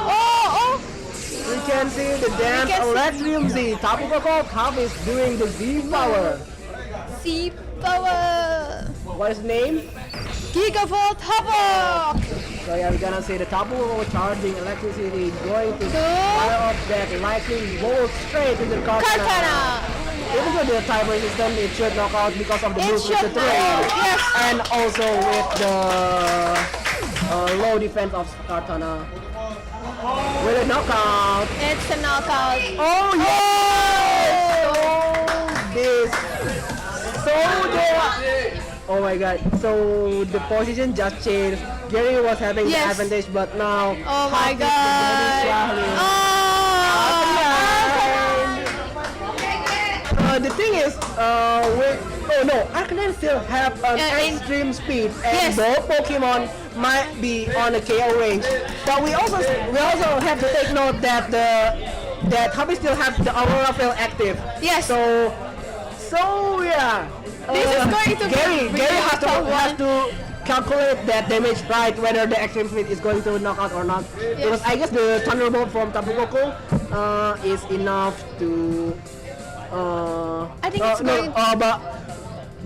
[SPEAKER 2] Oh!
[SPEAKER 1] We can see the dance
[SPEAKER 2] can see-
[SPEAKER 1] Electrium Z. Tapu Koko is doing the Z power.
[SPEAKER 2] C power!
[SPEAKER 1] What is the name?
[SPEAKER 2] Gigavolt Havoc!
[SPEAKER 1] So yeah, we're gonna see the Tapu Koko charging electricity, going to
[SPEAKER 2] So-
[SPEAKER 1] fire up that lightning bolt straight into the Kartana.
[SPEAKER 2] Kartana!
[SPEAKER 1] Even though the type resistance, it should knock out because of the
[SPEAKER 2] It
[SPEAKER 1] move with the
[SPEAKER 2] should
[SPEAKER 1] terrain.
[SPEAKER 2] knock out, yes.
[SPEAKER 1] And also with the low defense of Kartana. With a knockout.
[SPEAKER 2] It's a knockout.
[SPEAKER 1] Oh yeah! Oh, this. So oh my god. So the position just changed. Gary was having
[SPEAKER 2] Yes.
[SPEAKER 1] the advantage, but now.
[SPEAKER 2] Oh my
[SPEAKER 1] Hafidz is
[SPEAKER 2] god!
[SPEAKER 1] getting
[SPEAKER 2] Oh!
[SPEAKER 1] the thing is, Arcanine still have an extreme speed, and
[SPEAKER 2] Yes.
[SPEAKER 1] both Pokemon might be on a KO range. But we also have to take note that that Hafidz still have the Aurora Veil active.
[SPEAKER 2] Yes.
[SPEAKER 1] So yeah.
[SPEAKER 2] This is going to be
[SPEAKER 1] Gary
[SPEAKER 2] really
[SPEAKER 1] has
[SPEAKER 2] tough one.
[SPEAKER 1] to calculate that damage right, whether the extreme speed is going to knock out or not. Because I guess the Thunderbolt from Tapu Koko is enough to.
[SPEAKER 2] I think it's going.
[SPEAKER 1] But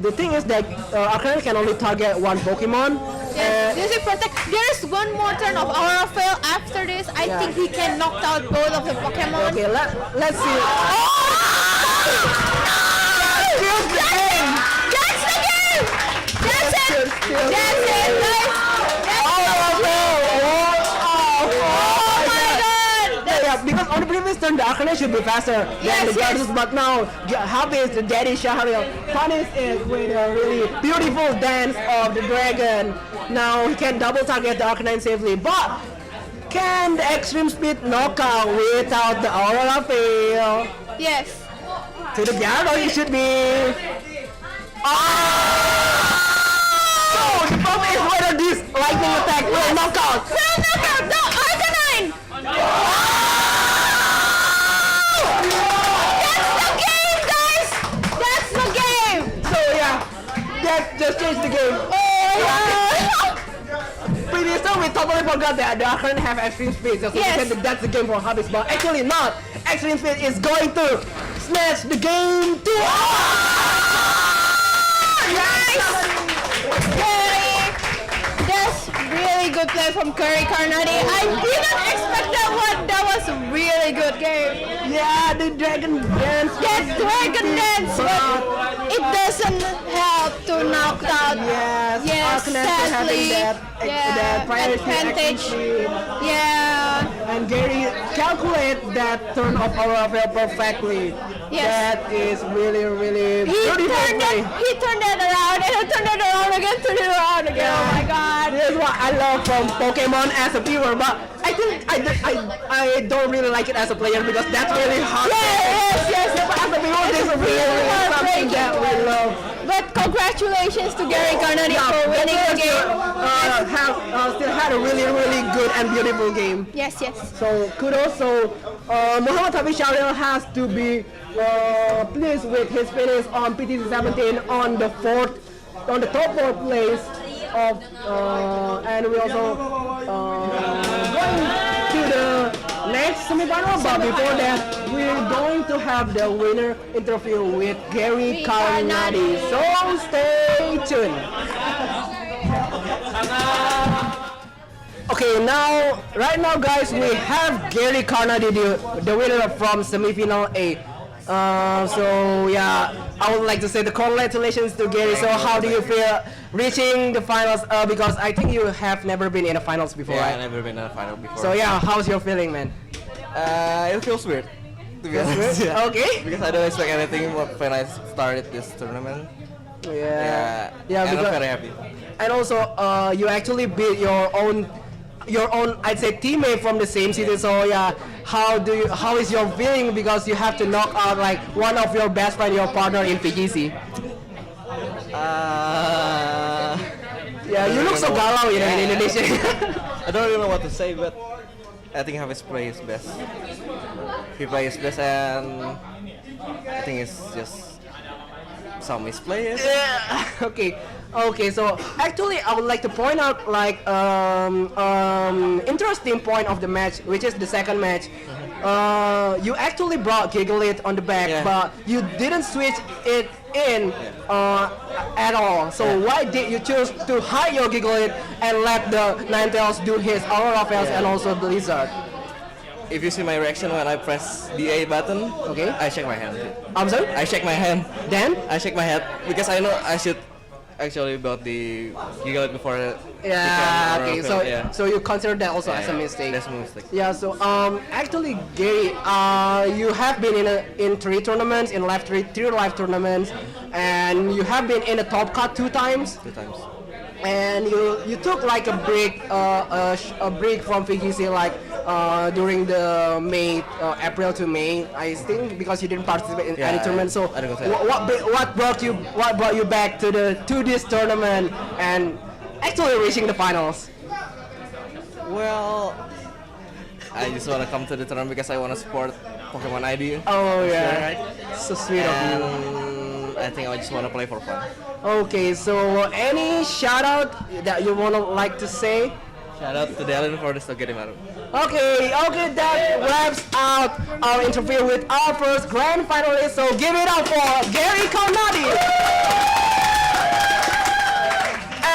[SPEAKER 1] the thing is that Arcanine can only target one Pokemon.
[SPEAKER 2] Yes, this is protect. There's one more turn of Aura Fail after this. I
[SPEAKER 1] Yeah.
[SPEAKER 2] think he can knock out both of the Pokemon.
[SPEAKER 1] Okay, let's see. Kills the game.
[SPEAKER 2] That's the game! That's it!
[SPEAKER 1] Still.
[SPEAKER 2] That's it, guys! Oh my god!
[SPEAKER 1] Yeah, because on the previous turn, the Arcanine should be faster than
[SPEAKER 2] Yes,
[SPEAKER 1] the Gyarados,
[SPEAKER 2] yes.
[SPEAKER 1] but now Hafidz, the Garry Karnadi, punished it with a really beautiful dance of the dragon. Now he can double target the Arcanine safely, but can the extreme speed knock out without the Aurora Veil?
[SPEAKER 2] Yes.
[SPEAKER 1] To the Gyarados, it should be. So the problem is whether this lightning attack will knock out.
[SPEAKER 2] Fail knockout! No, Arcanine! That's the game, guys! That's the game!
[SPEAKER 1] So yeah, that just changed the game.
[SPEAKER 2] Oh yeah!
[SPEAKER 1] Previous time we totally forgot that the Arcanine have extreme speed, so we
[SPEAKER 2] Yes.
[SPEAKER 1] said that that's the game for Hafidz, but actually not. Extreme speed is going to snatch the game to.
[SPEAKER 2] Nice! Garry! That's really good play from Garry Karnadi. I didn't expect that one. That was a really good game.
[SPEAKER 1] Yeah, the dragon dance.
[SPEAKER 2] Yes, Dragon Dance, but it doesn't help to knock out.
[SPEAKER 1] Yes,
[SPEAKER 2] Yes,
[SPEAKER 1] Arcanine still having
[SPEAKER 2] sadly.
[SPEAKER 1] that priority
[SPEAKER 2] advantage.
[SPEAKER 1] action speed.
[SPEAKER 2] Yeah.
[SPEAKER 1] And Gary calculate that turn of Aurora Veil perfectly.
[SPEAKER 2] Yes.
[SPEAKER 1] That is really, really
[SPEAKER 2] He
[SPEAKER 1] beautiful
[SPEAKER 2] turned
[SPEAKER 1] play.
[SPEAKER 2] that around and he turned it around again, turned it around again. Oh my god.
[SPEAKER 1] This is what I love from Pokemon as a viewer, but I think I don't really like it as a player because that's really hard.
[SPEAKER 2] Yes.
[SPEAKER 1] But as a viewer, this is really something that we love.
[SPEAKER 2] But congratulations to Garry Karnadi for winning the game.
[SPEAKER 1] Still had a really, really good and beautiful game.
[SPEAKER 2] Yes.
[SPEAKER 1] So kudos. So Muhammad Hafidz Syahril has to be pleased with his finish on PTC17 on the top 4 place of and we also going to the next semifinal. But before that, we're going to have the winner interview with Garry Karnadi. So stay tuned. Okay, right now, guys, we have Garry Karnadi, the winner from semifinal A. So yeah, I would like to say the congratulations to Garry. So how do you feel reaching the finals? Because I think you have never been in the finals before,
[SPEAKER 3] Yeah,
[SPEAKER 1] right?
[SPEAKER 3] I've never been in a final before.
[SPEAKER 1] So yeah, how's your feeling, man?
[SPEAKER 3] It feels weird. To be honest. Yeah.
[SPEAKER 1] Okay.
[SPEAKER 3] Because I don't expect anything when I started this tournament.
[SPEAKER 1] Yeah.
[SPEAKER 3] And I'm
[SPEAKER 1] Because
[SPEAKER 3] very happy.
[SPEAKER 1] and also you actually beat your own I'd say teammate from the same city. So yeah, how is your feeling because you have to knock out like one of your best friend, your partner in PGC? Yeah, you look so galau, you know, in Indonesia.
[SPEAKER 3] I don't really know what to say, but I think Hafidz plays best. He plays best, and I think it's just some misplay.
[SPEAKER 1] Yeah. Okay. So actually, I would like to point out like interesting point of the match, which is the second match. You actually brought Gigalit on the back,
[SPEAKER 3] Yeah.
[SPEAKER 1] but you didn't switch it in at all. So why did you choose to hide your Gigalit and let the Ninetales do his Aurora Veils and also the Lizard?
[SPEAKER 3] If you see my reaction when I press the A button,
[SPEAKER 1] Okay.
[SPEAKER 3] I shake my hand.
[SPEAKER 1] I'm sorry.
[SPEAKER 3] I shake my hand.
[SPEAKER 1] Then?
[SPEAKER 3] I shake my head because I know I should actually build the Gigalit before.
[SPEAKER 1] Yeah. Okay. So
[SPEAKER 3] yeah.
[SPEAKER 1] so you consider that also as a mistake.
[SPEAKER 3] That's a mistake.
[SPEAKER 1] Yeah, so actually, Garry, you have been in 3 tournaments, in three live tournaments, and you have been in the top cut 2 times,
[SPEAKER 3] 2 times.
[SPEAKER 1] and you took like a break, a break from VGC like during the April to May, I think, because you didn't participate in any tournament. So
[SPEAKER 3] I didn't go to
[SPEAKER 1] what brought you back to this tournament and actually reaching the finals?
[SPEAKER 3] Well, I just want to come to the tournament because I want to support PKMN-id.
[SPEAKER 1] Oh yeah,
[SPEAKER 3] Sure, right?
[SPEAKER 1] so sweet of you.
[SPEAKER 3] And I think I just want to play for fun.
[SPEAKER 1] Okay, so any shout out that you wanna like to say?
[SPEAKER 3] Shout out to Dylan for the Stogedi Maru.
[SPEAKER 1] Okay, that wraps out our interview with our first grand finalist. So give it up for Garry Karnadi.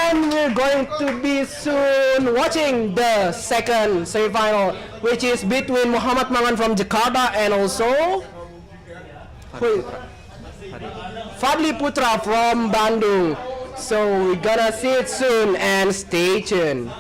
[SPEAKER 1] And we're going to be soon watching the second semi-final, which is between Muhammad Mangan from Jakarta and also Fadli Putra from Bandung. So we're gonna see it soon and stay tuned.